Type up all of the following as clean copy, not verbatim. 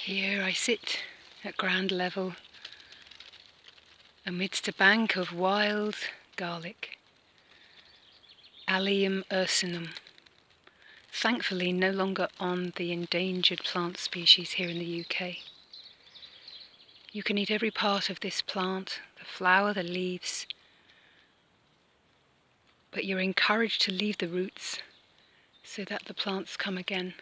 Here I sit at ground level amidst a bank of wild garlic, Allium ursinum, thankfully no longer on the endangered plant species here in the UK. You can eat every part of this plant, the flower, the leaves, but you're encouraged to leave the roots so that the plants come again.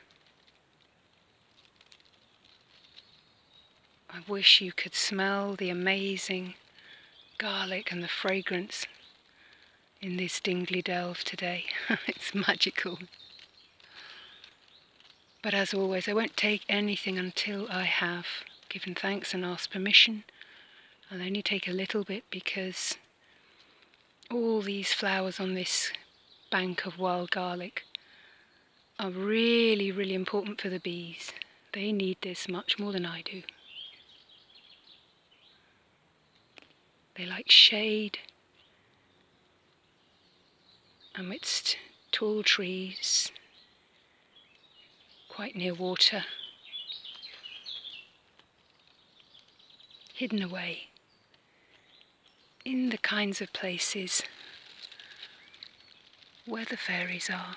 I wish you could smell the amazing garlic and the fragrance in this Dingley Delve today. It's magical. But as always, I won't take anything until I have given thanks and asked permission. I'll only take a little bit because all these flowers on this bank of wild garlic are really, really important for the bees. They need this much more than I do. They like shade amidst tall trees, quite near water, hidden away in the kinds of places where the fairies are.